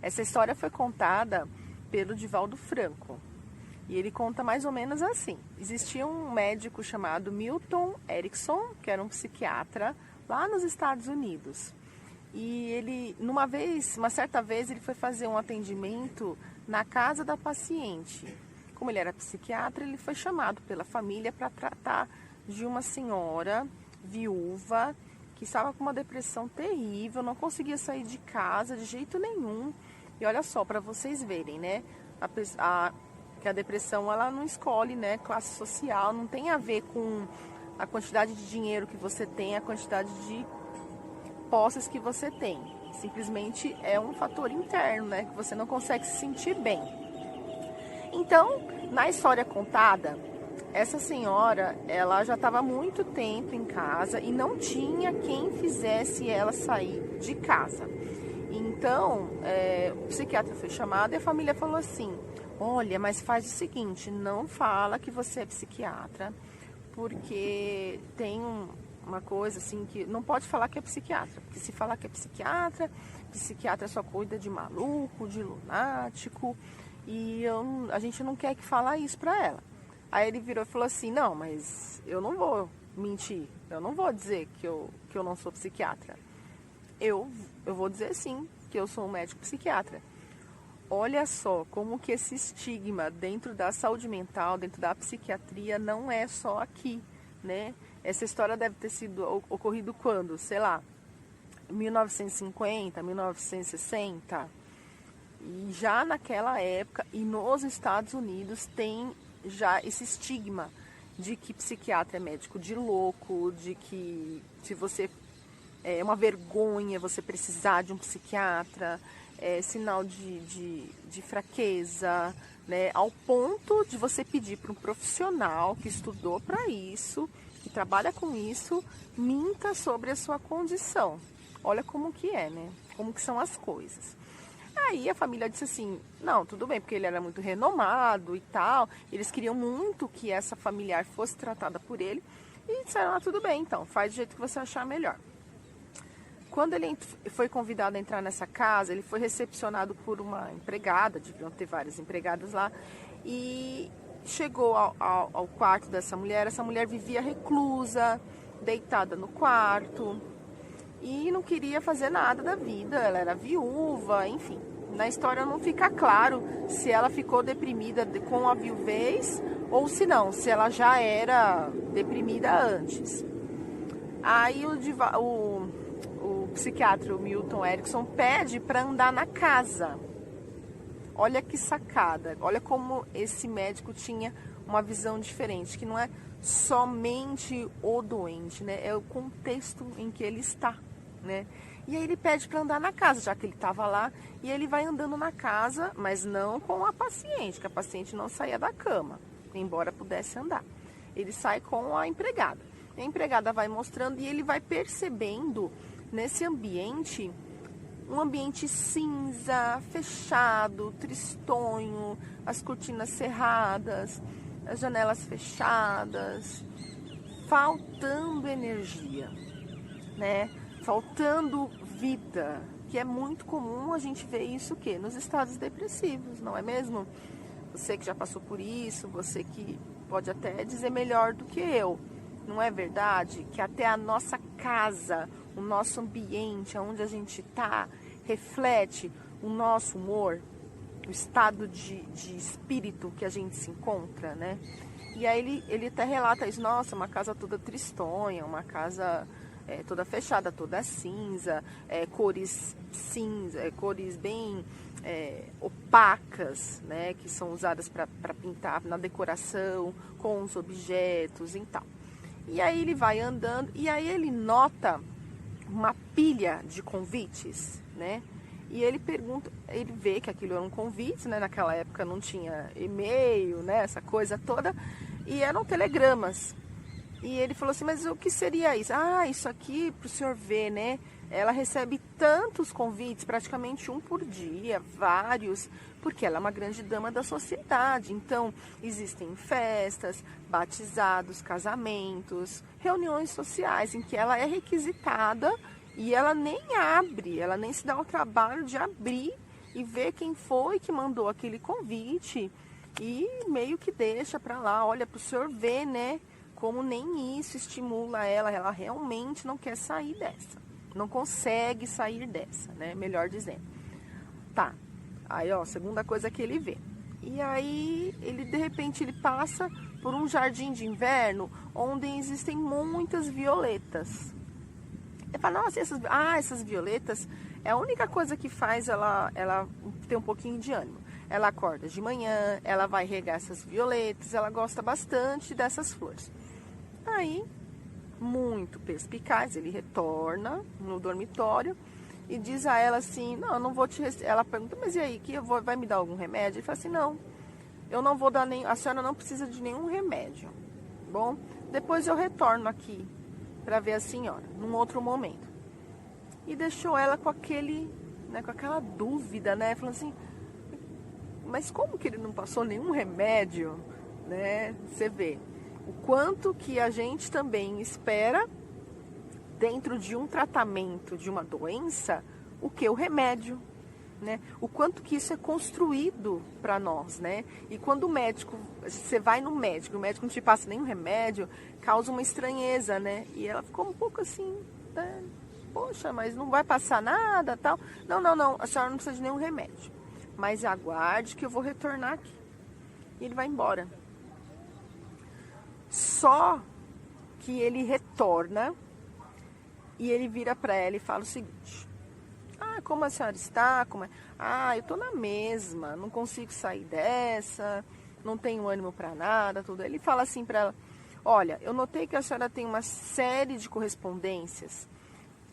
Essa história foi contada pelo Divaldo Franco. E ele conta mais ou menos assim. Existia um médico chamado Milton Erickson, que era um psiquiatra lá nos Estados Unidos. E ele, uma certa vez, ele foi fazer um atendimento na casa da paciente. Como ele era psiquiatra, ele foi chamado pela família para tratar de uma senhora viúva que estava com uma depressão terrível, não conseguia sair de casa de jeito nenhum. E olha só, para vocês verem, né? Que a depressão, ela não escolhe, né, classe social, não tem a ver com a quantidade de dinheiro que você tem, a quantidade de posses que você tem. Simplesmente é um fator interno, né, que você não consegue se sentir bem. Então, na história contada, essa senhora, ela já estava há muito tempo em casa e não tinha quem fizesse ela sair de casa. Então, o psiquiatra foi chamado e a família falou assim: olha, mas faz o seguinte, não fala que você é psiquiatra, porque tem uma coisa assim que não pode falar que é psiquiatra, porque se falar que é psiquiatra só cuida de maluco, de lunático, e a gente não quer que falar isso pra ela. Aí ele virou e falou assim: não, mas eu não vou mentir, eu não vou dizer que eu não sou psiquiatra. Eu vou dizer sim que eu sou um médico psiquiatra. Olha só como que esse estigma dentro da saúde mental, dentro da psiquiatria, não é só aqui, né? Essa história deve ter sido ocorrido quando? Sei lá, 1950, 1960. E já naquela época, e nos Estados Unidos, tem já esse estigma de que psiquiatra é médico de louco, de que se você é uma vergonha você precisar de um psiquiatra, é sinal de fraqueza, né? Ao ponto de você pedir para um profissional que estudou para isso, que trabalha com isso, minta sobre a sua condição. Olha como que é, né? Como que são as coisas. Aí a família disse assim: não, tudo bem, porque ele era muito renomado e tal, eles queriam muito que essa familiar fosse tratada por ele, e disseram: ah, tudo bem, então, faz do jeito que você achar melhor. Quando ele foi convidado a entrar nessa casa, ele foi recepcionado por uma empregada, deviam ter várias empregadas lá, e chegou ao quarto dessa mulher. Essa mulher vivia reclusa, deitada no quarto, e não queria fazer nada da vida, ela era viúva, enfim. Na história não fica claro se ela ficou deprimida com a viuvez ou se não, se ela já era deprimida antes. Aí o psiquiatra, o Milton Erickson, pede para andar na casa. Olha que sacada, olha como esse médico tinha uma visão diferente, que não é somente o doente, né? É o contexto em que ele está, né? E aí ele pede para andar na casa, já que ele estava lá, e ele vai andando na casa, mas não com a paciente, que a paciente não saía da cama, embora pudesse andar. Ele sai com a empregada. A empregada vai mostrando e ele vai percebendo nesse ambiente, um ambiente cinza, fechado, tristonho, as cortinas cerradas, as janelas fechadas, faltando energia, né? Faltando vida, que é muito comum a gente ver isso o quê? Nos estados depressivos, não é mesmo? Você que já passou por isso, você que pode até dizer melhor do que eu, não é verdade? Que até a nossa casa, o nosso ambiente, onde a gente está, reflete o nosso humor, o estado de espírito que a gente se encontra, né? E aí ele até relata isso: nossa, uma casa toda tristonha, uma casa toda fechada, toda cinza, cores cinza, cores bem opacas, né? Que são usadas para pintar na decoração, com os objetos e tal. E aí ele vai andando e aí ele nota uma pilha de convites, né? E ele pergunta, ele vê que aquilo era um convite, né? Naquela época não tinha e-mail, né? Essa coisa toda, e eram telegramas. E ele falou assim: mas o que seria isso? Ah, isso aqui, para o senhor ver, né? Ela recebe tantos convites, praticamente um por dia, vários, porque ela é uma grande dama da sociedade. Então, existem festas, batizados, casamentos, reuniões sociais em que ela é requisitada e ela nem abre, ela nem se dá o trabalho de abrir e vê quem foi que mandou aquele convite e meio que deixa pra lá. Olha, pro senhor ver, né, como nem isso estimula ela realmente não quer sair dessa, não consegue sair dessa, né, melhor dizendo. Tá, aí ó, segunda coisa que ele vê. E aí, ele de repente ele passa por um jardim de inverno onde existem muitas violetas. Ele fala, nossa, essas violetas é a única coisa que faz ela ter um pouquinho de ânimo. Ela acorda de manhã, ela vai regar essas violetas, ela gosta bastante dessas flores. Aí, muito perspicaz, ele retorna no dormitório e diz a ela assim, não, eu não vou te... Ela pergunta, mas e aí, vai me dar algum remédio? Ele fala assim, não, eu não vou dar nem... A senhora não precisa de nenhum remédio. Bom, depois eu retorno aqui para ver a senhora, num outro momento. E deixou ela com aquele, né, com aquela dúvida, né? Falando assim, mas como que ele não passou nenhum remédio, né? Você vê o quanto que a gente também espera dentro de um tratamento de uma doença, o que? O remédio, né? O quanto que isso é construído para nós, né? E quando o médico, você vai no médico, o médico não te passa nenhum remédio, causa uma estranheza, né? E ela ficou um pouco assim, né? Poxa, mas não vai passar nada, tal. Não, a senhora não precisa de nenhum remédio, mas aguarde que eu vou retornar aqui. E ele vai embora. Só que ele retorna e ele vira para ela e fala o seguinte, como a senhora está? Eu tô na mesma, não consigo sair dessa, não tenho ânimo para nada, tudo. Ele fala assim para ela, olha, eu notei que a senhora tem uma série de correspondências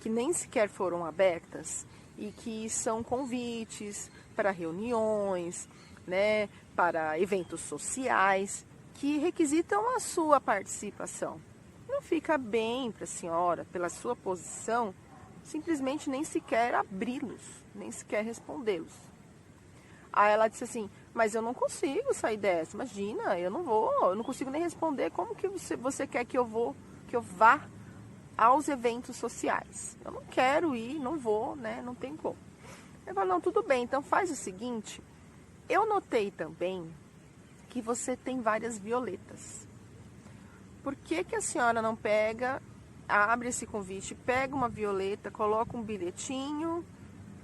que nem sequer foram abertas e que são convites para reuniões, né, para eventos sociais que requisitam a sua participação. Não fica bem para a senhora, pela sua posição, simplesmente nem sequer abri-los, nem sequer respondê-los. Aí ela disse assim, mas eu não consigo sair dessa, imagina, eu não consigo nem responder, como que você quer que eu vá aos eventos sociais? Eu não quero ir, não vou, né, não tem como. Ele falou, não, tudo bem, então faz o seguinte, eu notei também que você tem várias violetas. Por que a senhora não abre esse convite, pega uma violeta, coloca um bilhetinho,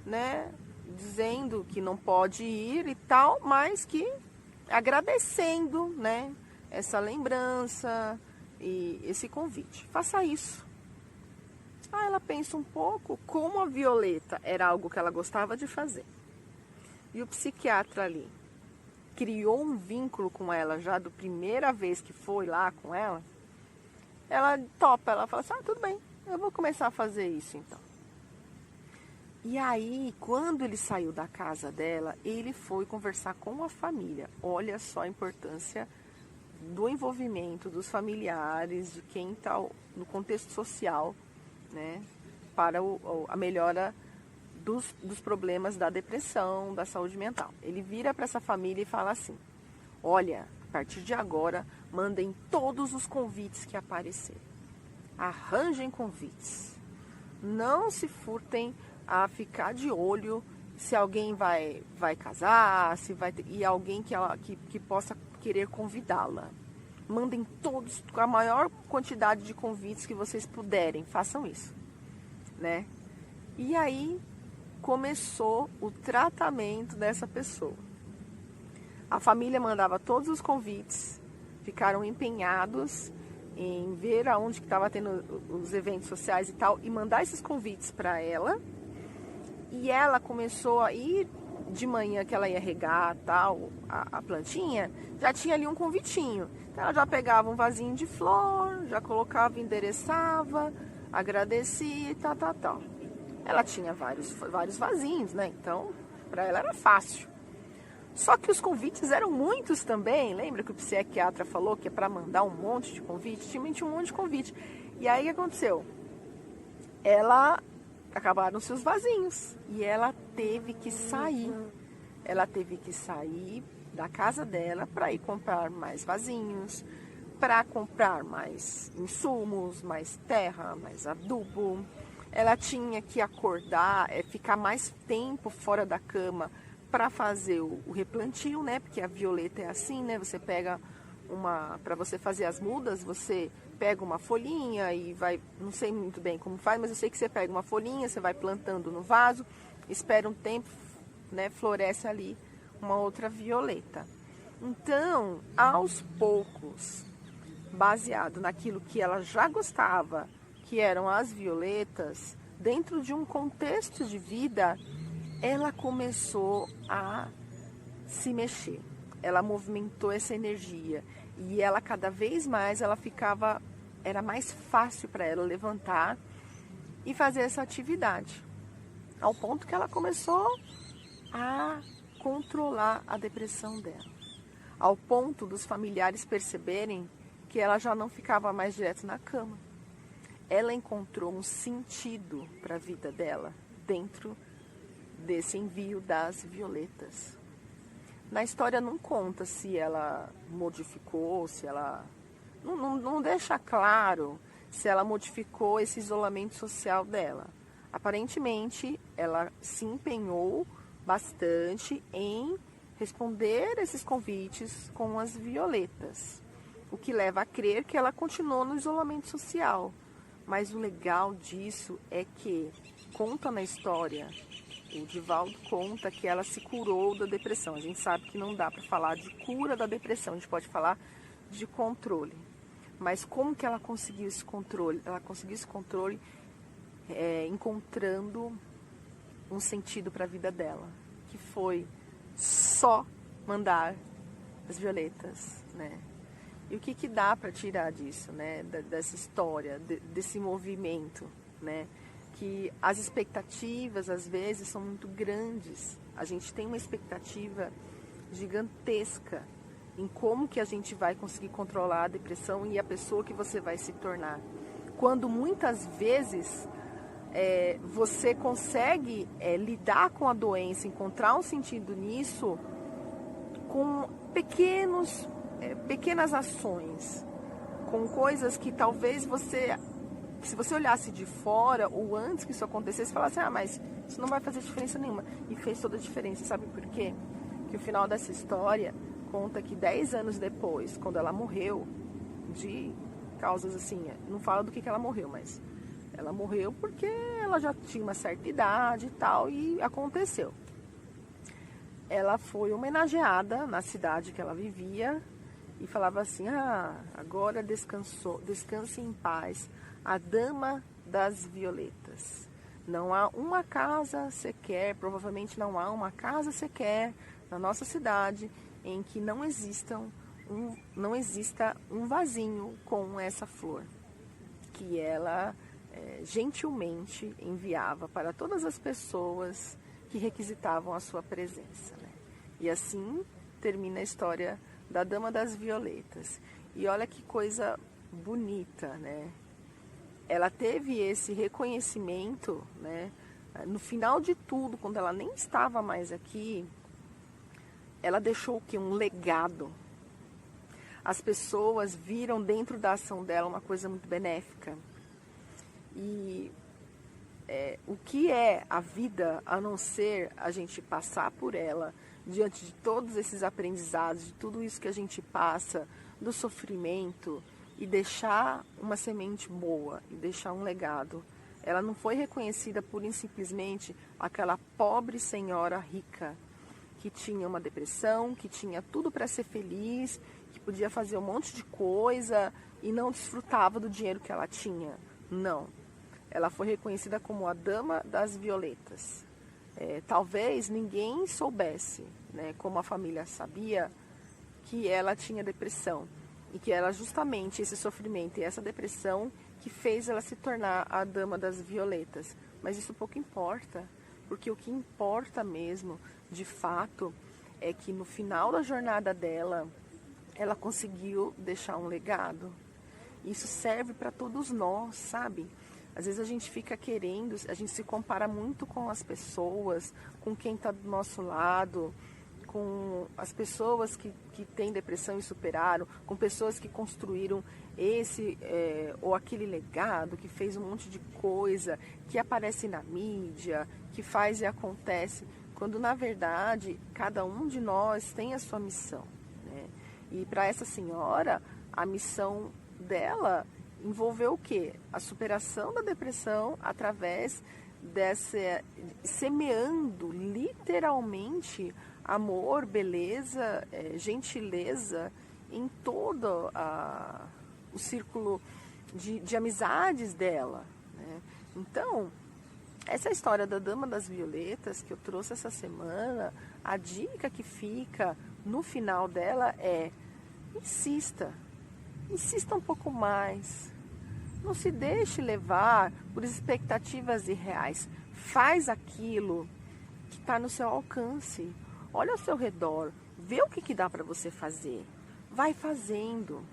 né, dizendo que não pode ir e tal, mas que agradecendo, né, essa lembrança e esse convite. Faça isso. Aí ela pensa um pouco, como a violeta era algo que ela gostava de fazer. E o psiquiatra ali criou um vínculo com ela já da primeira vez que foi lá com ela. Ela topa, ela fala assim, tudo bem, eu vou começar a fazer isso então. E aí, quando ele saiu da casa dela, ele foi conversar com a família. Olha só a importância do envolvimento dos familiares, de quem está no contexto social, né, para a melhora dos problemas da depressão, da saúde mental. Ele vira para essa família e fala assim, olha, a partir de agora, mandem todos os convites que aparecerem. Arranjem convites. Não se furtem a ficar de olho se alguém vai casar, se vai ter, e alguém que possa querer convidá-la. Mandem todos, com a maior quantidade de convites que vocês puderem, façam isso, né? E aí começou o tratamento dessa pessoa. A família mandava todos os convites, ficaram empenhados em ver aonde que estava tendo os eventos sociais e tal, e mandar esses convites para ela. E ela começou a ir de manhã, que ela ia regar tal, a plantinha, já tinha ali um convitinho. Então ela já pegava um vasinho de flor, já colocava, endereçava, agradecia e tal. Ela tinha vários vasinhos, né? Então, para ela era fácil. Só que os convites eram muitos também. Lembra que o psiquiatra falou que é para mandar um monte de convite? Tinha um monte de convite. E aí o que aconteceu? Acabaram-se os vasinhos. E ela teve que sair. Ela teve que sair da casa dela para ir comprar mais vasinhos, para comprar mais insumos, mais terra, mais adubo. Ela tinha que acordar, ficar mais tempo fora da cama para fazer o replantio, né? Porque a violeta é assim, né? Você pega para você fazer as mudas, você pega uma folhinha e vai, não sei muito bem como faz, mas eu sei que você pega uma folhinha, você vai plantando no vaso, espera um tempo, né? Floresce ali uma outra violeta. Então, aos poucos, baseado naquilo que ela já gostava, que eram as violetas, dentro de um contexto de vida, ela começou a se mexer. Ela movimentou essa energia e ela cada vez mais era mais fácil para ela levantar e fazer essa atividade. Ao ponto que ela começou a controlar a depressão dela. Ao ponto dos familiares perceberem que ela já não ficava mais direto na cama. Ela encontrou um sentido para a vida dela dentro desse envio das violetas. Na história não conta se ela modificou, se ela... Não deixa claro se ela modificou esse isolamento social dela. Aparentemente, ela se empenhou bastante em responder esses convites com as violetas, o que leva a crer que ela continuou no isolamento social. Mas o legal disso é que conta na história, o Divaldo conta que ela se curou da depressão. A gente sabe que não dá para falar de cura da depressão, a gente pode falar de controle. Mas como que ela conseguiu esse controle? Ela conseguiu esse controle encontrando um sentido para a vida dela, que foi só mandar as violetas, né? E o que dá para tirar disso, né? Dessa história, desse movimento, né? Que as expectativas, às vezes, são muito grandes. A gente tem uma expectativa gigantesca em como que a gente vai conseguir controlar a depressão e a pessoa que você vai se tornar. Quando muitas vezes você consegue lidar com a doença, encontrar um sentido nisso com pequenas ações, com coisas que talvez se você olhasse de fora ou antes que isso acontecesse, falasse, mas isso não vai fazer diferença nenhuma. E fez toda a diferença, sabe por quê? Que o final dessa história conta que 10 anos depois, quando ela morreu, de causas assim, não fala do que ela morreu, mas ela morreu porque ela já tinha uma certa idade e tal, e aconteceu. Ela foi homenageada na cidade que ela vivia e falava assim, agora descanse em paz, a Dama das Violetas. Não há uma casa sequer, provavelmente não há uma casa sequer na nossa cidade em que não exista um vasinho com essa flor, que ela gentilmente enviava para todas as pessoas que requisitavam a sua presença, né? E assim termina a história da Dama das Violetas. E olha que coisa bonita, né? Ela teve esse reconhecimento, né? No final de tudo, quando ela nem estava mais aqui, ela deixou o quê? Um legado. As pessoas viram dentro da ação dela uma coisa muito benéfica. E o que é a vida a não ser a gente passar por ela, diante de todos esses aprendizados, de tudo isso que a gente passa, do sofrimento, e deixar uma semente boa, e deixar um legado. Ela não foi reconhecida pura e simplesmente aquela pobre senhora rica, que tinha uma depressão, que tinha tudo para ser feliz, que podia fazer um monte de coisa e não desfrutava do dinheiro que ela tinha. Não. Ela foi reconhecida como a Dama das Violetas. Talvez ninguém soubesse, né, como a família sabia, que ela tinha depressão. E que era justamente esse sofrimento e essa depressão que fez ela se tornar a Dama das Violetas. Mas isso pouco importa, porque o que importa mesmo, de fato, é que no final da jornada dela, ela conseguiu deixar um legado. Isso serve para todos nós, sabe? Às vezes a gente fica querendo, a gente se compara muito com as pessoas, com quem está do nosso lado, com as pessoas que têm depressão e superaram, com pessoas que construíram esse ou aquele legado, que fez um monte de coisa, que aparece na mídia, que faz e acontece, quando na verdade cada um de nós tem a sua missão, né? E para essa senhora, a missão dela envolveu o quê? A superação da depressão através dessa, semeando literalmente amor, beleza, gentileza em todo o círculo de amizades dela, né? Então, essa história da Dama das Violetas que eu trouxe essa semana, a dica que fica no final dela é: insista um pouco mais. Não se deixe levar por expectativas irreais. Faz aquilo que está no seu alcance. Olha ao seu redor, vê o que dá para você fazer. Vai fazendo.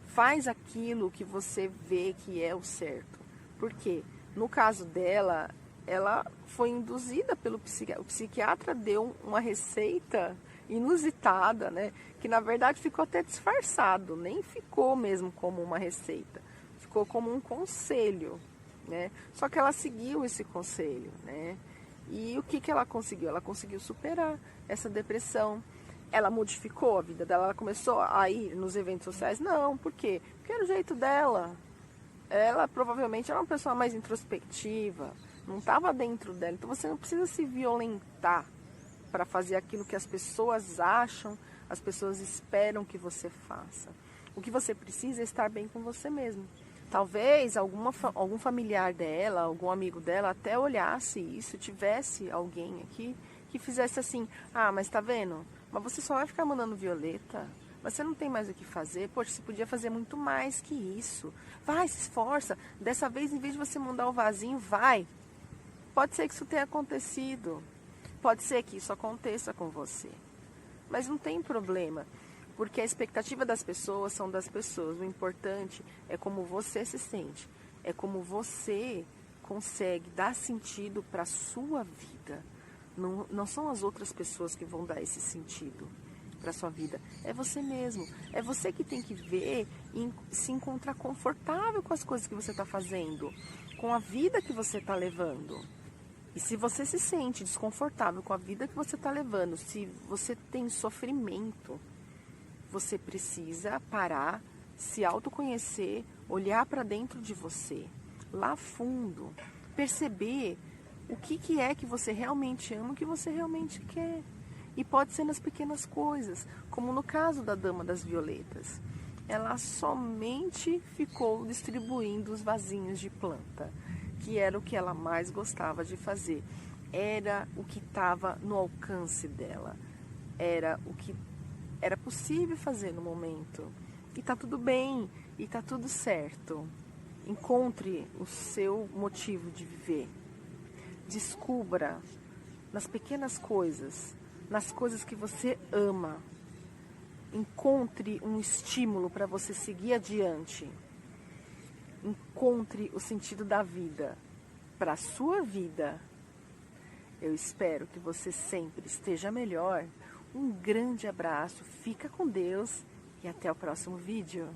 Faz aquilo que você vê que é o certo. Por quê? No caso dela, ela foi induzida pelo psiquiatra. O psiquiatra deu uma receita inusitada, né? Que na verdade ficou até disfarçado, nem ficou mesmo como uma receita, ficou como um conselho, né? Só que ela seguiu esse conselho, né? E o que ela conseguiu? Ela conseguiu superar essa depressão. Ela modificou a vida dela, ela começou a ir nos eventos sociais? Não, por quê? Porque era o jeito dela. Ela provavelmente era uma pessoa mais introspectiva, não estava dentro dela. Então você não precisa se violentar para fazer aquilo que as pessoas acham, as pessoas esperam que você faça. O que você precisa é estar bem com você mesmo. Talvez algum familiar dela, algum amigo dela até olhasse isso, tivesse alguém aqui que fizesse assim: ah, mas tá vendo? Mas você só vai ficar mandando violeta, você não tem mais o que fazer. Poxa, você podia fazer muito mais que isso. Vai, se esforça. Dessa vez, em vez de você mandar o vasinho, vai. Pode ser que isso tenha acontecido. Pode ser que isso aconteça com você. Mas não tem problema, porque a expectativa das pessoas são das pessoas. O importante é como você se sente. É como você consegue dar sentido para a sua vida. Não são as outras pessoas que vão dar esse sentido para a sua vida. É você mesmo. É você que tem que ver e se encontrar confortável com as coisas que você está fazendo, com a vida que você está levando. E se você se sente desconfortável com a vida que você está levando, se você tem sofrimento, você precisa parar, se autoconhecer, olhar para dentro de você, lá fundo, perceber o que é que você realmente ama, o que você realmente quer. E pode ser nas pequenas coisas, como no caso da Dama das Violetas. Ela somente ficou distribuindo os vasinhos de planta, que era o que ela mais gostava de fazer. Era o que estava no alcance dela. Era o que era possível fazer no momento. E tá tudo bem, e tá tudo certo. Encontre o seu motivo de viver. Descubra nas pequenas coisas, nas coisas que você ama. Encontre um estímulo para você seguir adiante. Encontre o sentido da vida para a sua vida. Eu espero que você sempre esteja melhor. Um grande abraço, fica com Deus e até o próximo vídeo.